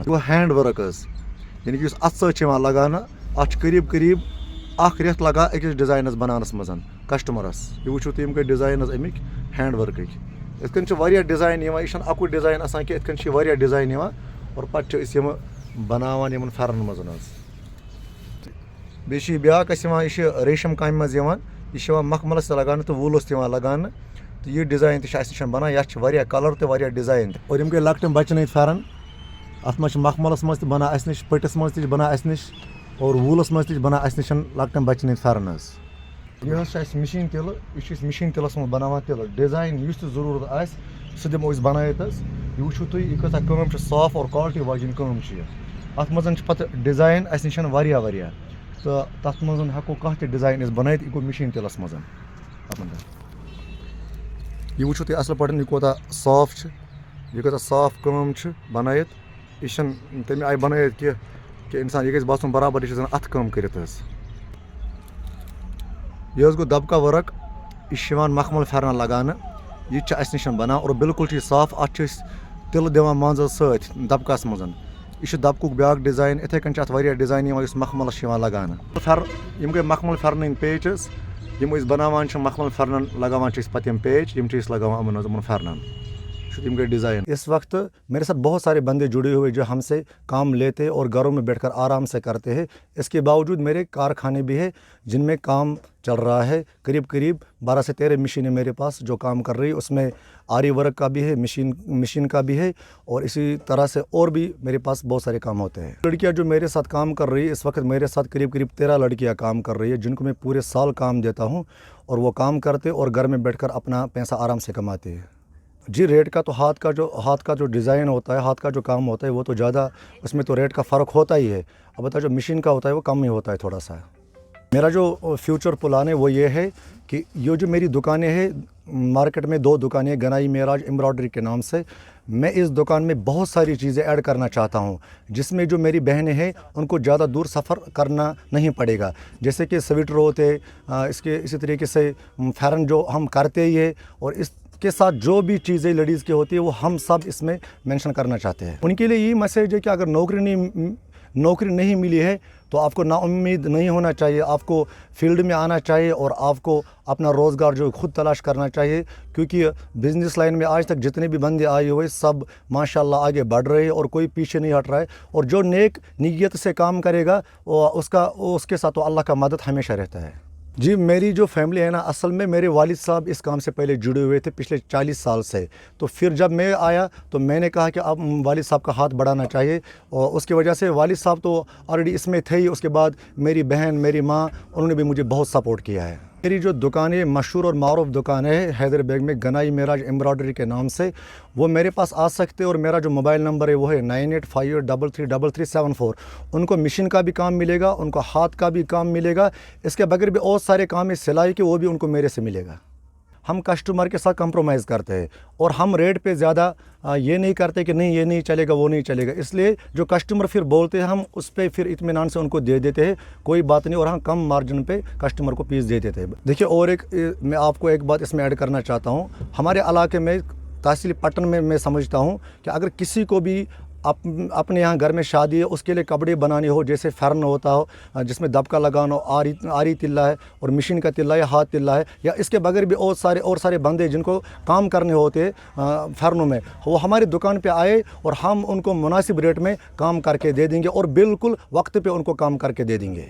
وہ hand work یعنی کہ ات ست لگان ات قریب قریب اخ رت لگان أکس ڈیزائنس بنانس مز کسٹمرس یہ وچھو تُہۍ یِم گٔے ڈیزائنز امیک ہینڈ ورکٕکۍ یِتھ کٔنۍ چھِ واریاہ ڈیزائن یِوان یہِ چھُنہٕ اَکُے ڈیزائن آسان کینٛہہ یِتھ کٔنۍ چھِ واریاہ ڈیزائن یِوان اور پتہٕ چھِ أسۍ یِم بناوان یِمن پھٮ۪رنن منٛز بیٚیہِ چھِ یہِ بیٛاکھ اَسہِ یِوان یہِ چھِ ریشم کامہِ منٛز یِوان یہِ چھِ یِوان مخملس تہِ لگاونہٕ تہٕ ووٗلَس تہِ یِوان لگاونہٕ تہٕ یہِ ڈِزاین تہِ چھِ اَسہِ نِش بنان یتھ چھِ واریاہ کلر تہٕ واریاہ ڈِزاین تہِ اور یِم گٔے لۄکٹٮ۪ن بچن ہٕنٛدۍ پھٮ۪رن اتھ منٛز چھِ مخملس منٛز تہِ بنان اَسہِ نِش پٔٹِس منٛز تہِ چھِ بنان اَسہِ نِش اور ووٗلس منٛز تہِ چھِ بنان اَسہِ نِش لۄکٹٮ۪ن بچن ہٕنٛدۍ پھٮ۪رن حظ یہِ حظ چھِ اَسہِ مِشیٖن تِلہٕ یہِ چھِ أسۍ مِشیٖن تِلس منٛز بناوان تِلہٕ ڈِزاین یُس تہِ ضروٗرت آسہِ سُہ دِمو أسۍ بنٲیِتھ حظ یہِ وٕچھِو تُہۍ یہِ کۭژاہ کٲم چھِ صاف اور کالٹی واجیٚنۍ کٲم چھِ یہِ اتھ منٛز چھِ پتہٕ ڈِزاین اَسہِ نِش واریاہ واریاہ تہٕ تتھ منٛز ہٮ۪کو کانٛہہ تہِ ڈِزاین أسۍ بنٲیِتھ یہِ گوٚو مِشیٖن تِلس منٛز یہِ وٕچھِو تُہۍ اصل پٲٹھۍ یہِ کوتاہ صاف چھِ یہِ کۭژاہ صاف کٲم چھِ بنٲیِتھ یہِ چھنہٕ تمہِ آیہِ بنٲیِتھ کہِ اِنسان یہِ گژھِ باسُن برابر یہِ چھِ زن اتھٕ کٲم کٔرِتھ حظ یہِ حظ گوٚو دبکا ؤرک یہِ چھِ یِوان مخمل پھٮ۪رنن لگاونہٕ یہِ تہِ چھِ اَسہِ نِش بنان اور بالکل چھِ یہِ صاف اتھ چھِ أسۍ تِلہٕ دِوان منٛزٕ سۭتۍ دبکس منٛز یہِ چھُ دبکُک بیٛاکھ ڈِزاین اِتھے کٔنۍ چھِ اتھ واریاہ ڈِزاین یِوان یُس مخملس چھِ یِوان لگاونہٕ یِم گٔے مخمل پھٮ۪رنہٕ ہٕنٛدۍ پیچز یِم أسۍ بناوان چھِ مخمل پھٮ۪رنن لگاوان چھِ أسۍ پتہٕ یِم پیچ یِم چھِ أسۍ لگاوان یِمن حظ یِمن پھٮ۪رنن یِم گٔے ڈِزاین اس وقت میرے ساتھ بہت سارے بندے جڑے ہوئے جو ہم سے کام لیتے اور گھروں میں بیٹھ کر آرام سے کرتے ہیں اس کے باوجود میرے کارخانے بھی ہے جن میں کام چل رہا ہے قریب قریب 12 سے 13 مشینیں میرے پاس جو کام کر رہی ہے اس میں آری ورک کا بھی ہے مشین کا بھی ہے اور اسی طرح سے اور بھی میرے پاس بہت سارے کام ہوتے ہیں لڑکیاں جو میرے ساتھ کام کر رہی ہے اس وقت میرے ساتھ قریب قریب 13 لڑکیاں کام کر رہی ہے جن کو میں پورے سال کام دیتا ہوں اور وہ کام کرتے اور گھر میں بیٹھ کر اپنا پیسہ آرام سے کماتے ہیں جی ریٹ کا تو ہاتھ کا جو ڈیزائن ہوتا ہے ہاتھ کا جو کام ہوتا ہے وہ تو زیادہ اس میں تو ریٹ کا فرق ہوتا ہی ہے البتہ جو مشین کا ہوتا ہے وہ کم ہی ہوتا ہے تھوڑا سا میرا جو فیوچر پلان ہے وہ یہ ہے کہ یہ جو میری دکانیں ہیں مارکیٹ میں 2 دکانیں گنائی معراج امبرائڈری کے نام سے میں اس دکان میں بہت ساری چیزیں ایڈ کرنا چاہتا ہوں جس میں جو میری بہنیں ہیں ان کو زیادہ دور سفر کرنا نہیں پڑے گا جیسے کہ سویٹر ہوتے اسی طریقے سے پھیرن جو ہم کرتے ہی ہے اور اس کے ساتھ جو بھی چیزیں لیڈیز کی ہوتی ہے وہ ہم سب اس میں مینشن کرنا چاہتے ہیں ان کے لیے یہ میسیج ہے کہ اگر نوکری نہیں ملی ہے تو آپ کو نا امید نہیں ہونا چاہیے آپ کو فیلڈ میں آنا چاہیے اور آپ کو اپنا روزگار جو خود تلاش کرنا چاہیے کیونکہ بزنس لائن میں آج تک جتنے بھی بندے آئے ہوئے سب ماشاءاللہ آگے بڑھ رہے ہیں اور کوئی پیچھے نہیں ہٹ رہا ہے اور جو نیک نیت سے کام کرے گا اس کے ساتھ تو اللہ کا مدد ہمیشہ رہتا ہے جی میری جو فیملی ہے نا اصل میں میرے والد صاحب اس کام سے پہلے جڑے ہوئے تھے پچھلے 40 سال سے تو پھر جب میں آیا تو میں نے کہا کہ اب والد صاحب کا ہاتھ بڑھانا چاہیے اور اس کی وجہ سے والد صاحب تو آلریڈی اس میں تھے ہی اس کے بعد میری بہن میری ماں انہوں نے بھی مجھے بہت سپورٹ کیا ہے میری جو دکان ہے مشہور اور معروف دکان ہے حیدر بیگ میں گنائی معراج امبرائڈری کے نام سے وہ میرے پاس آ سکتے اور میرا جو موبائل نمبر ہے وہ ہے 9858333374 ان کو مشین کا بھی کام ملے گا ان کو ہاتھ کا بھی کام ملے گا اس کے بغیر بھی اور سارے کام ہے سلائی کے وہ بھی ان کو میرے سے ملے گا ہم کسٹمر کے ساتھ کمپرومائز کرتے ہیں اور ہم ریٹ پہ زیادہ یہ نہیں کرتے کہ نہیں یہ نہیں چلے گا وہ نہیں چلے گا اس لیے جو کسٹمر پھر بولتے ہیں ہم اس پہ پھر اطمینان سے ان کو دے دیتے ہیں کوئی بات نہیں اور ہم کم مارجن پہ کسٹمر کو پیس دے دیتے ہیں دیکھیے اور میں آپ کو ایک بات اس میں ایڈ کرنا چاہتا ہوں ہمارے علاقے میں تحصیل پٹن میں سمجھتا ہوں کہ اگر کسی کو بھی اپنے یہاں گھر میں شادی ہے اس کے لیے کپڑے بنانے ہو جیسے فرن ہوتا ہو جس میں دبکا لگانا ہو آری تلہ ہے اور مشین کا تلہ ہے ہاتھ تلہ ہے یا اس کے بغیر بھی اور سارے بندے جن کو کام کرنے ہوتے فرنوں میں وہ ہماری دکان پہ آئے اور ہم ان کو مناسب ریٹ میں کام کر کے دے دیں گے اور بالکل وقت پہ ان کو کام کر کے دے دیں گے